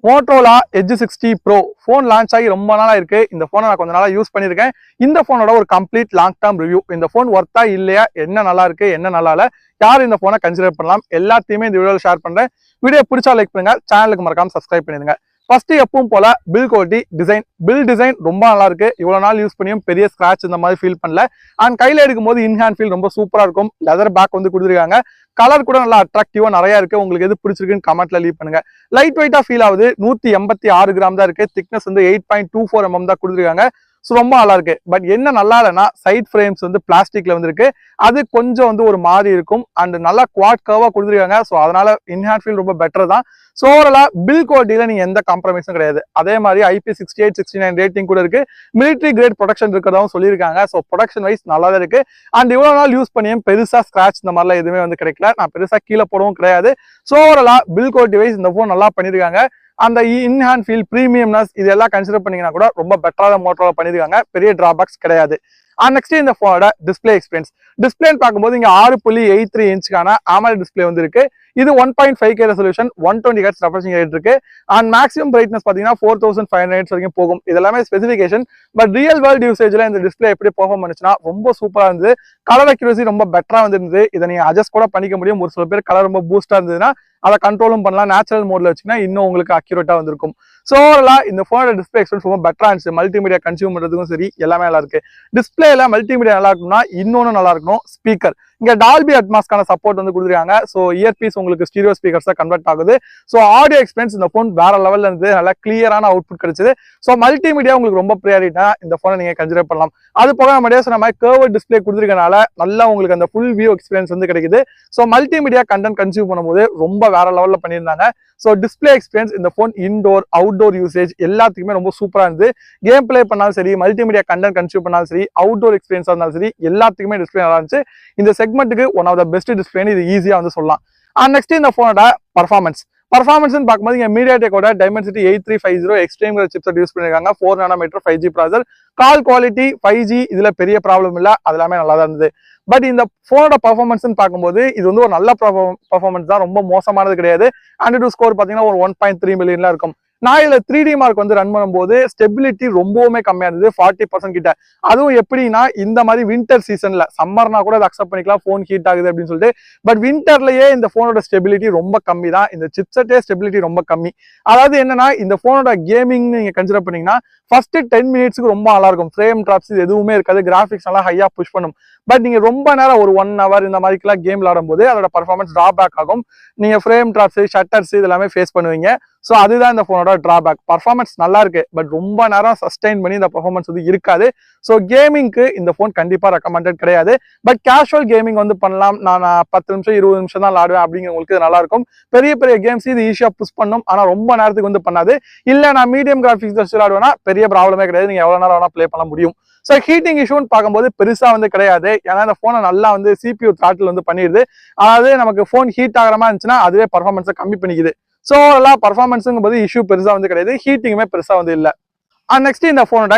Motorola Edge 60 Pro phone launch ஆகி ரொம்ப நாளா இருக்கு. இந்த போனை நான் கொஞ்ச நாளா யூஸ் பண்ணிருக்கேன். இந்த போனோட ஒரு கம்ப்ளீட் லாங் டர்ம் ரிவ்யூ. இந்த போன் ஒர்த்தா இல்லையா, என்ன நல்லா இருக்கு, என்ன நல்லா இல்ல, யார் இந்த போனை கன்சிடர் பண்ணலாம், எல்லாத்தையுமே இந்த வீடியோல ஷேர் பண்றேன். வீடியோ பிடிச்சா லைக் பண்ணுங்க, சேனலுக்கு மறக்காம சப்ஸ்கிரைப் பண்ணிடுங்க. ஃபர்ஸ்ட் எப்பவும் போல பில் குவாலிட்டி டிசைன் ரொம்ப நல்லா இருக்கு. இவ்வளவு நாள் யூஸ் பண்ணியும் பெரிய ஸ்கிராட்ச் இந்த மாதிரி ஃபீல் பண்ணல. அண்ட் கையில எடுக்கும் போது இன்ஹேண்ட் ஃபீல் ரொம்ப சூப்பரா இருக்கும். லெதர் பேக் வந்து கொடுத்துருக்காங்க. கலர் கூட நல்லா அட்ராக்டிவா நிறைய இருக்கு. உங்களுக்கு எது பிடிச்சிருக்குன்னு கமெண்ட்ல லீவ் பண்ணுங்க. லைட் வெயிட்டா ஃபீல் ஆகுது. 186 கிராம் தான் இருக்கு. திக்னஸ் வந்து 8.24 mm தான் கொடுத்துருக்காங்க. ஸோ ரொம்ப நல்லா இருக்கு. பட் என்ன நல்லா இல்லைன்னா சைட் ஃப்ரேம்ஸ் வந்து பிளாஸ்டிக்ல வந்து இருக்கு. அது கொஞ்சம் வந்து ஒரு மாதிரி இருக்கும். அண்ட் நல்லா குவாட் கர்வா கொடுத்துருக்காங்க. ஸோ அதனால இன்ஹேண்ட் ஃபீல் ரொம்ப பெட்டர் தான். ஸோ ஓவரலா பில் குவாலிட்டியில நீங்க எந்த காம்ப்ரமைஸும் கிடையாது. அதே மாதிரி IP68 69 ரேட்டிங் கூட இருக்கு. மிலிட்டரி கிரேட் ப்ரொடக்ஷன் இருக்கிறதாவும் சொல்லியிருக்காங்க. ஸோ ப்ரொடக்ஷன் வைஸ் நல்லா தான் இருக்கு. அண்ட் இவ்வளவு நாள் யூஸ் பண்ணியும் பெருசா ஸ்கிராச் இந்த மாதிரிலாம் எதுவுமே வந்து கிடைக்கல. நான் பெருசா கீழே போடவும் கிடையாது. ஸோ ஓவரலா பில் குவாலிட்டி வைஸ் இந்த போன் நல்லா பண்ணிருக்காங்க. அந்த இன்ஹேண்ட் ஃபீல் பிரீமியம்னஸ் இதெல்லாம் கன்சிடர் பண்ணீங்கன்னா கூட ரொம்ப பெட்டரான மோட்டரோல பண்ணிருக்காங்க. பெரிய டிராபேக்ஸ் கிடையாது. நெக்ஸ்ட் இந்த போனோட டிஸ்பிளே எக்ஸ்பீரியன்ஸ். டிஸ்பிளேன்னு பார்க்கும்போது இங்க 6.83 இன்ச்சுக்கான AMOLED டிஸ்பிளே வந்து இருக்கு. இது 1.5K resolution, 120 Hz refreshing rate இருக்கு. அண்ட் மேக்ஸிமம் பிரைட்னஸ் பாத்தீங்கன்னா 4500 nits வரைக்கும் போகும். இதெல்லாமே ஸ்பெசிஃபிகேஷன். பட் ரியல் வேர்ல்ட் யூசேஜ்ல இந்த டிஸ்பிளே எப்படி பெர்ஃபார்ம் பண்ணுச்சுன்னா ரொம்ப சூப்பரா இருந்தது. கலர் அக்யூரசி ரொம்ப பெட்டரா வந்து இதை நீங்க அட்ஜஸ்ட் கூட பண்ணிக்க முடியும். ஒரு சில பேர் கலர் ரொம்ப பூஸ்டா இருந்ததுன்னா அதை கண்ட்ரோலும் பண்ணலாம். நேச்சுரல் மோட்ல வச்சுன்னா இன்னும் உங்களுக்கு அக்யூரேட்டா வந்திருக்கும். ஸோ ஓவரலா இந்த போனோட டிஸ்பிளே எக்ஸ்பீரியன்ஸ் ரொம்ப பெட்டரா இருந்துச்சு. மல்டிமீடியா கன்சியூம் பண்றதுக்கும் சரி எல்லாமே நல்லா இருக்கு. டிஸ்பிளேல மல்டிமீடியா நல்லா இருக்கும்னா இன்னொன்னு நல்லா இருக்கணும், ஸ்பீக்கர். இங்க டால்பி அட்மாஸ்க்கான சப்போர்ட் வந்து கொடுத்துருக்காங்க. ஸோ இயர்பீஸ் உங்களுக்கு ஸ்டீரியோ ஸ்பீக்கர்ஸா கன்வெர்ட் ஆகுது. ஸோ ஆடியோ எக்ஸ்பீரியன்ஸ் இந்த போன் வேற லெவல்ல இருந்து நல்லா கிளியரான அவுட்புட் கிடைச்சது. ஸோ மல்டிமீடியா உங்களுக்கு ரொம்ப ப்ரியாரிட்டா இந்த போனை நீங்க கன்சிடர் பண்ணலாம். அது போக நம்ம சொன்ன மாதிரி கர்வ் டிஸ்பிளே கொடுத்துருக்கனால நல்லா உங்களுக்கு அந்த ஃபுல் வியூ எக்ஸ்பீரியன்ஸ் வந்து கிடைக்குது. ஸோ மல்டிமீடியா கண்டென்ட் கன்சியூம் பண்ணும்போது ரொம்ப வேற லெவல்ல பண்ணியிருந்தாங்க. ஸோ டிஸ்பிளே எக்ஸ்பீரியன்ஸ் இந்த போன் இன்டோர் அவுட்டோர் யூசேஜ் எல்லாத்துக்குமே ரொம்ப சூப்பரா இருந்து கேம் பிளே பண்ணாலும் சரி, மல்டிமீடியா கண்டென்ட் கன்சியூம் பண்ணாலும் சரி, அவுட்டோர் எக்ஸ்பீரியன்ஸா இருந்தாலும் சரி, எல்லாத்துக்குமே டிஸ்பிளே நல்லா இருந்துச்சு. இந்த செக்மெண்ட்டுக்கு ஒன் ஆஃப் த பெஸ்ட் டிஸ்பிளேன்னு இது ஈஸியா வந்து சொல்லலாம். நெக்ஸ்ட் இந்த போனோட பர்ஃபார்மன்ஸ் பார்க்கும்போது இங்க மீடியாடெக்கோட டைமென்சிட்டி 8350 எக்ஸ்ட்ரீம் சிப்செட் யூஸ் பண்ணிருக்காங்க. 4 nm 5G processor. Call quality 5G இதுல பெரிய ப்ராப்ளம் இல்ல. அது எல்லாமே நல்லா தான் இருந்தது. பட் இந்த போனோட பர்ஃபார்மன்ஸ் பார்க்கும்போது இது வந்து ஒரு நல்ல பர்ஃபார்மன்ஸ் தான், ரொம்ப மோசமானது கிடையாது. AnTuTu ஸ்கோர் பாத்தீங்கன்னா ஒரு 1.3 மில்லியன்ல இருக்கும். நான் இதுல 3D மார்க் வந்து ரன் பண்ணும்போது ஸ்டெபிலிட்டி ரொம்பவுமே கம்மியா இருந்தது, 40% கிட்ட. அதுவும் எப்படின்னா இந்த மாதிரி வின்டர் சீசன்ல, சம்மர்னா கூட அதை அக்செப்ட் பண்ணிக்கலாம், போன் ஹீட் ஆகுது அப்படின்னு சொல்லிட்டு. பட் வின்டர்லயே இந்த போனோட ஸ்டெபிலிட்டி ரொம்ப கம்மி தான். இந்த சிப்செட்டே ஸ்டெபிலிட்டி ரொம்ப கம்மி. அதாவது என்னன்னா இந்த போனோட கேமிங் நீங்க கன்சிடர் பண்ணீங்கன்னா ஃபர்ஸ்ட் 10 மினிட்ஸ்க்கு ரொம்ப நல்லா இருக்கும். ஃப்ரேம் டிராப்ஸ் எதுவுமே இருக்காது. கிராபிக்ஸ் நல்லா ஹையா புஷ் பண்ணும். பட் நீங்க ரொம்ப நேரம் ஒரு 1 hour இந்த மாதிரிலாம் கேம் விளையாடும் போது அதோட பர்ஃபார்மன்ஸ் டிராபேக் ஆகும். நீங்க ஃப்ரேம் டிராப்ஸ், ஷட்டர்ஸ் இதெல்லாமே ஃபேஸ் பண்ணுவீங்க. ஸோ அதுதான் இந்த போனோட டிராபேக். பர்ஃபார்மன்ஸ் நல்லா இருக்கு, பட் ரொம்ப நேரம் சஸ்டைன் பண்ணி இந்த பர்ஃபார்மன்ஸ் வந்து இருக்காது. ஸோ கேமிங்க்கு இந்த போன் கண்டிப்பா ரெக்கமெண்டட் கிடையாது. பட் கேஷுவல் கேமிங் வந்து பண்ணலாம். நான் 10 நிமிஷம் 20 நிமிஷம் தான் விளாடுவேன் அப்படிங்கிறவங்களுக்கு நல்லா இருக்கும். பெரிய பெரிய கேம்ஸ் இது ஈஸியா புஷ் பண்ணும். ஆனா ரொம்ப நேரத்துக்கு வந்து பண்ணாது. இல்ல நான் மீடியம் கிராபிக்ஸ் வச்சு விளாடுவேன்னா பெரிய ப்ராப்ளமே கிடையாது. நீங்க எவ்வளவு நேரம் வேணா பிளே பண்ண முடியும். ஸோ ஹீட்டிங் இஷ்யூன்னு பார்க்கும்போது பெருசா வந்து கிடையாது. ஏன்னா இந்த போனை நல்லா வந்து CPU த்ராட்டில் வந்து பண்ணிடுது. அதாவது நமக்கு போன் ஹீட் ஆகிற மாதிரி இருந்துச்சுன்னா அதுவே பர்ஃபார்மன்ஸை கம்மி பண்ணிக்குது. ஸோ எல்லாம் பர்ஃபார்மன்ஸுங்கும் போது இஷ்யூ பெருசா வந்து கிடையாது. ஹீட்டிங்குமே பெருசா வந்து இல்லை. நெக்ஸ்ட் இந்த போனோட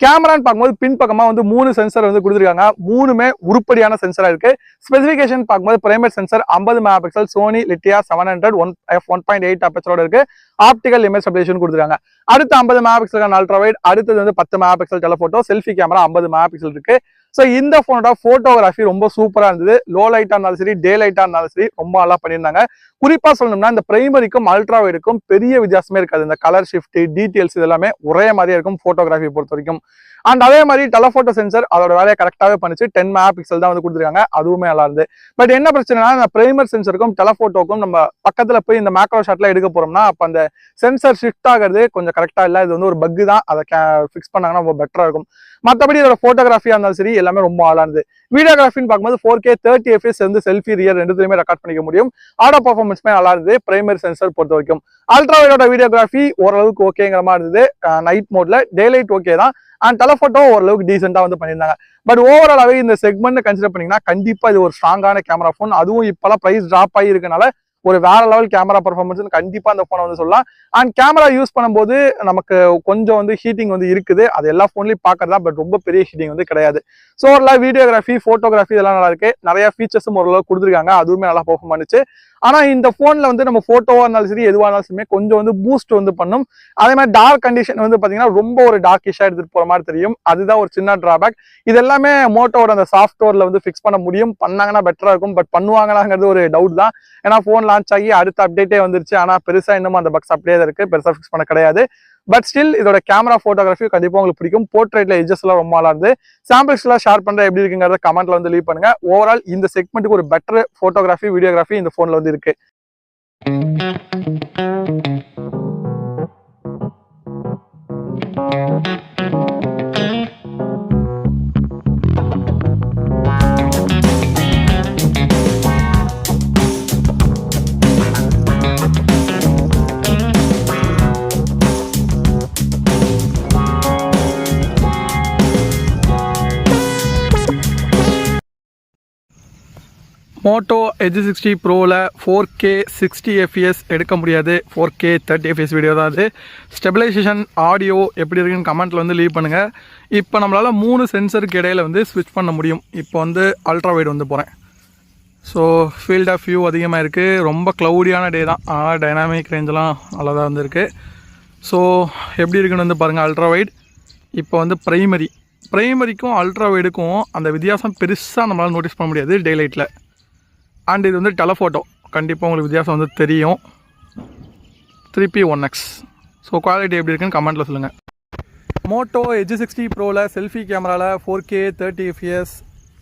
கேமரான்னு பார்க்கும்போது பின்பக்கமா வந்து 3 சென்சர் வந்து கொடுத்துருக்காங்க. 3மே உருப்படியான சென்சரா இருக்கு. ஸ்பெசிபிகேஷன் பார்க்கும்போது primary sensor 50 MP Sony Lytia 700 1.8 அப்பச்சரோட இருக்கு. ஆப்டிகல் இமேஜ் ஸ்டெபிலைசேஷன் கொடுத்துருக்காங்க. அடுத்து 50 MP அல்ட்ரா வைட். அடுத்தது வந்து 10 MP டெலபோட்டோ. செல்ஃபி கேமரா 50 MP இருக்கு. ஸோ இந்த போனோட போட்டோகிராஃபி ரொம்ப சூப்பரா இருந்தது. லோ லைட்டா இருந்தாலும் சரி, டே லைட்டா இருந்தாலும் சரி ரொம்ப நல்லா பண்ணியிருந்தாங்க. குறிப்பா சொல்லணும்னா இந்த பிரைமரிக்கும் அல்ட்ரா வைடுக்கும் பெரிய வித்தியாசமே இருக்காது. இந்த கலர் ஷிஃப்ட், டீடைல்ஸ் இதெல்லாமே ஒரே மாதிரியே இருக்கும் போட்டோகிராஃபி பொறுத்த வரைக்கும். அண்ட் அதே மாதிரி டெலபோட்டோ சென்சர் அதோட வேலையை கரெக்டாவே பண்ணிச்சு. 10 MP தான் வந்து கொடுத்துருக்காங்க. அதுவுமே நல்லா இருந்து. பட் என்ன பிரச்சனைனா இந்த பிரைமர் சென்சருக்கும் டெலபோட்டோக்கும் நம்ம பக்கத்துல போய் இந்த மேக்ரோ ஷாட்ல எடுக்க போறோம்னா அப்ப அந்த சென்சர் ஷிஃப்ட் ஆகிறது கொஞ்சம் கரெக்டா இல்லை. இது வந்து ஒரு பக் தான். அதை ஃபிக்ஸ் பண்ணாங்கன்னா ரொம்ப பெட்டரா இருக்கும். மற்றபடி இதோட போட்டோகிராஃபியா இருந்தாலும் சரி எல்லாமே ரொம்ப ஆளா இருந்து. வீடியோகிராஃபின்னு பார்க்கும்போது 4K 30 FPS வந்து செல்ஃபி ரியர் ரெண்டுத்தையுமே ரெக்கார்ட் பண்ணிக்க முடியும். ஆடியோ பர்ஃபார்மன்ஸ்மே நல்லா இருந்தது பிரைமரி சென்சர் பொறுத்த வரைக்கும். அல்ட்ரா வைடோட வீடியோகிராஃபி ஓரளவுக்கு ஓகேங்கிற மாதிரி இருந்தது. நைட் மோட்ல டே லைட் ஓகே தான். அண்ட் டெலபோட்டோ ஓரளவுக்கு டீசெண்டா வந்து பண்ணியிருந்தாங்க. பட் ஓவராலாவே இந்த செக்மெண்ட் கன்சிடர் பண்ணீங்கன்னா கண்டிப்பா இது ஒரு ஸ்ட்ராங்கான கேமரா போன். அதுவும் இப்பெல்லாம் பிரைஸ் டிராப் ஆகி இருக்கனால ஒரு வேற லெவல் கேமரா பர்ஃபார்மன்ஸ் கண்டிப்பா அந்த போனை வந்து சொல்லலாம். அண்ட் கேமரா யூஸ் பண்ணும்போது நமக்கு கொஞ்சம் வந்து ஹீட்டிங் வந்து இருக்குது. அது எல்லா போன்லயும் பாக்குறதா, பட் ரொம்ப பெரிய ஹீட்டிங் வந்து கிடையாது. ஸோ வீடியோகிராஃபி, போட்டோகிராஃபி இதெல்லாம் நல்லா இருக்கு. நிறைய ஃபீச்சர்ஸும் ஓரளவு கொடுத்துருக்காங்க. அதுவுமே நல்லா பெர்ஃபார்ம் பண்ணுச்சு. ஆனா இந்த போன்ல வந்து நம்ம போட்டோவா இருந்தாலும் சரி எதுவாக இருந்தாலும் கொஞ்சம் வந்து பூஸ்ட் வந்து பண்ணும். அதே மாதிரி டார்க் கண்டிஷன் வந்து பாத்தீங்கன்னா ரொம்ப ஒரு டார்க்கிஷா எடுத்துட்டு போற மாதிரி தெரியும். அதுதான் ஒரு சின்ன டிராபேக். இது எல்லாமே மோட்டோவோட அந்த சாஃப்ட்வேர்ல வந்து ஃபிக்ஸ் பண்ண முடியும். பண்ணாங்கன்னா பெட்டரா இருக்கும். பட் பண்ணுவாங்களாங்கிறது ஒரு டவுட் தான். ஏன்னா போன் லான்ச் ஆகி அடுத்த அப்டேட்டே வந்துருச்சு. ஆனா பெருசா இன்னும் அந்த பக்ஸ் அப்படியே இருக்கு, பெருசா ஃபிக்ஸ் பண்ண கிடையாது. பட் ஸ்டில் இதோட கேமரா போட்டோகிராஃபி கண்டிப்பா உங்களுக்கு பிடிக்கும். போர்ட்ரேட்ல எட்ஜஸ் எல்லாம் ரொம்ப நல்லா இருந்து சாம்பிள்ஸ் எல்லாம் ஷேர் பண்ற எப்படி இருக்குங்கிறத கமெண்ட்ல வந்து லீவ் பண்ணுங்க. ஓவரால் இந்த செக்மெண்ட்டுக்கு ஒரு பெட்டர் போட்டோகிராஃபி வீடியோகிராஃபி இந்த போன்ல வந்து இருக்கு. மோட்டோ எட்ஜ் 60 ப்ரோவில் 4K 60 fps எடுக்க முடியாது. 4K 30 fps வீடியோ தான் அது. ஸ்டெபிலைசேஷன் ஆடியோ எப்படி இருக்குன்னு கமெண்ட்டில் வந்து லீவ் பண்ணுங்கள். இப்போ நம்மளால் 3 சென்சருக்கு இடையில வந்து ஸ்விட்ச் பண்ண முடியும். இப்போ வந்து அல்ட்ரா வைட் வந்து போகிறேன். ஸோ ஃபீல்ட் ஆஃப் வியூ அதிகமாக இருக்குது. ரொம்ப க்ளவுடியான டே தான். டைனாமிக் ரேஞ்செலாம் நல்லா தான் வந்துருக்கு. ஸோ எப்படி இருக்குன்னு வந்து பாருங்கள். அல்ட்ரா வைட் இப்போ வந்து ப்ரைமரிக்கும் அல்ட்ரா வைடுக்கும் அந்த வித்தியாசம் பெருசாக நம்மளால் நோட்டீஸ் பண்ண முடியாது டே லைட்டில். அண்ட் இது வந்து டெலஃபோட்டோ, கண்டிப்பாக உங்களுக்கு வித்தியாசம் வந்து தெரியும். 3P1X. ஸோ குவாலிட்டி எப்படி இருக்குன்னு கமெண்ட்டில் சொல்லுங்கள். மோட்டோ எட்ஜ் 60 ப்ரோவில் செல்ஃபி கேமராவில் 4K 30 fps.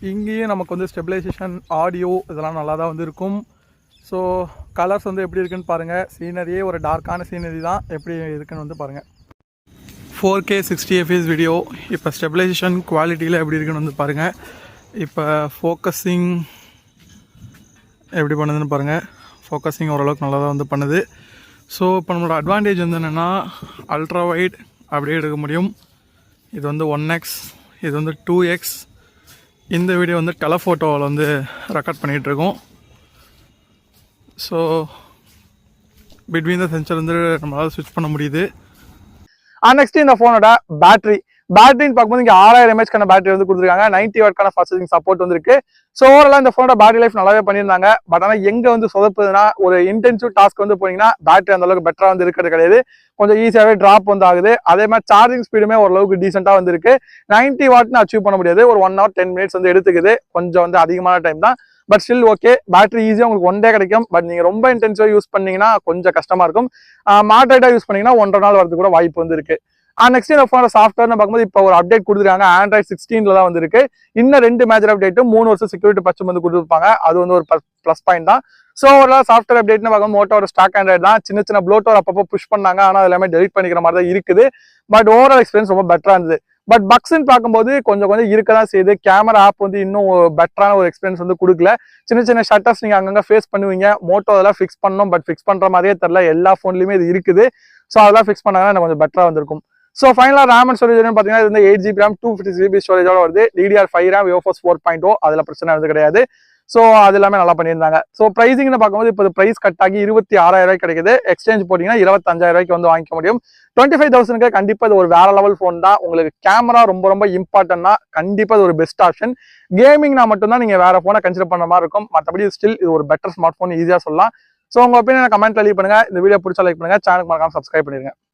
இங்கேயும் நமக்கு வந்து ஸ்டெபிலைசேஷன் ஆடியோ இதெல்லாம் நல்லா தான் வந்து இருக்கும். ஸோ கலர்ஸ் வந்து எப்படி இருக்குன்னு பாருங்கள். சீனரியே ஒரு டார்க்கான சீனரி தான். எப்படி இருக்குன்னு வந்து பாருங்கள். 4K 60 fps video. இப்போ ஸ்டெபிலைசேஷன் குவாலிட்டியில் எப்படி இருக்குன்னு வந்து பாருங்கள். இப்போ ஃபோக்கஸிங் எப்படி பண்ணுதுன்னு பாருங்கள். ஃபோக்கஸிங் ஓரளவுக்கு நல்லா தான் வந்து பண்ணுது. ஸோ இப்போ நம்மளோட அட்வான்டேஜ் வந்து என்னென்னா அல்ட்ரா வைட் அப்படியே எடுக்க முடியும். இது வந்து 1x, இது வந்து 2x. இந்த வீடியோ வந்து டெலஃபோட்டோவில் வந்து ரெக்கார்ட் பண்ணிகிட்ருக்கோம். ஸோ பிட்வீன் த சென்சர் வந்து நம்மளால் ஸ்விட்ச் பண்ண முடியுது. நெக்ஸ்ட் இந்த ஃபோனோட பேட்டரின்னு பார்க்கும்போது இங்கே 6000 mAh பேட்டரி வந்து கொடுத்துருக்காங்க. 90 வாட்க்கான ஃபாஸ்ட் சார்ஜிங் சப்போர்ட் வந்துருக்கு. ஸோ ஓவராலாக இந்த ஃபோனோட பேட்டரி லைஃப் நல்லாவே பண்ணியிருந்தாங்க. பட் ஆனால் எங்கே வந்து சொதப்புதுன்னா ஒரு இன்டென்சிவ் டாஸ்க் வந்து போனீங்கன்னா பேட்டரி அந்த அளவுக்கு பெட்டராக வந்து இருக்கிறது கிடையாது. கொஞ்சம் ஈஸியாகவே ட்ராப் வந்து ஆகுது. அதே மாதிரி சார்ஜிங் ஸ்பீடுமே ஓரளவுக்கு டீசெண்டாக வந்து இருக்கு. 90 வாட்னு அச்சீவ் பண்ண முடியாது. ஒரு 1 hour 10 minutes வந்து எடுத்துக்குது. கொஞ்சம் வந்து அதிகமான டைம் தான். But still okay. பேட்டரி ஈஸியாக உங்களுக்கு 1 day கிடைக்கும். பட் நீங்கள் ரொம்ப இன்டென்சிவாக யூஸ் பண்ணீங்கன்னா கொஞ்சம் கஷ்டமாக இருக்கும். மாடரேட்டாக யூஸ் பண்ணீங்கன்னா 1.5 நாள் வரது கூட வாய்ப்பு வந்து இருக்கு. நெக்ஸ்ட் இந்த ஃபோனோட சாஃப்ட்வேர்னு பார்க்கும்போது இப்போ ஒரு அப்டேட் கொடுத்துருக்காங்க. Android 16 தான் வந்துருக்கு. இன்னும் 2 மேஜர் அப்டேட்டும் 3 வருஷம் செக்யூரிட்டி பட்ச் வந்து கொடுத்துருப்பாங்க. அது வந்து ஒரு ப்ளஸ் பாயிண்ட் தான். ஸோ ஓவரால் சாஃப்ட்வேர் அப்டேட்னு பார்க்கும்போது மோட்டோட ஸ்டாக் ஆண்ட்ராய்டு தான். சின்ன ப்ளோட்டோர் அப்பப்போ புஷ் பண்ணாங்க. ஆனால் அது எல்லாமே டெலிட் பண்ணிக்கிற மாதிரி தான் இருக்குது. பட் ஓவரால் எக்ஸ்பீரியன்ஸ் ரொம்ப பெட்டராக இருந்தது. பட் பக்ஸ்ன்னு பார்க்கும்போது கொஞ்சம் இருக்க தான் செய்யுது. கேமரா ஆப் வந்து இன்னும் பெட்டரான ஒரு எக்ஸ்பீரியன்ஸ் வந்து கொடுக்கல. சின்ன ஷட்டர்ஸ் நீங்கள் அங்கங்கே ஃபேஸ் பண்ணுவீங்க. மோட்டோ அதெல்லாம் ஃபிக்ஸ் பண்ணணும். பட் ஃபிக்ஸ் பண்ணுற மாதிரியே தெரில. எல்லா ஃபோன்லையுமே இது இருக்குது. ஸோ அதெல்லாம் ஃபிக்ஸ் பண்ணாங்கன்னா எனக்கு கொஞ்சம் பெட்டராக வந்திருக்கும். ஸோ ஃபைனலாக RAM அண்ட் ஸ்டோரேஜ் பார்த்தீங்கன்னா இது வந்து 8GB RAM 256GB ஸ்டோரேஜோட வருது. DDR5 RAM UFS 4.0. அதில் பிரச்சனை வந்து கிடையாது. ஸோ அது எல்லாமே நல்லா பண்ணியிருந்தாங்க. ஸோ ப்ரைஸிங்னு பார்க்கும்போது இப்போ ப்ரைஸ் கட் ஆகி 26,000 கிடைக்குது. எக்ஸ்சேஞ்ச் போட்டிங்கன்னா 25,000 வந்து வாங்கிக்க முடியும். 25,000 கண்டிப்பாக இது ஒரு வேற லெவல் ஃபோன் தான். உங்களுக்கு கேமரா ரொம்ப இம்பார்ட்டன்ட்னா கண்டிப்பாக இது ஒரு பெஸ்ட் ஆப்ஷன். கேமிங்னா மட்டும்தான் நீங்கள் வேற ஃபோனை கன்சிடர் பண்ண மாதிரி இருக்கும். மற்றபடி ஸ்டில் இது ஒரு பெட்டர் ஸ்மார்ட் ஃபோன் ஈஸியாக சொல்லலாம். ஸோ உங்கள் ஒப்பீனியன் கமெண்ட்ல லீவ் பண்ணுங்க. இந்த வீடியோ பிடிச்சா லைக் பண்ணுங்க. சேனலுக்கு மறக்காம சப்ஸ்கிரைப் பண்ணிருங்க.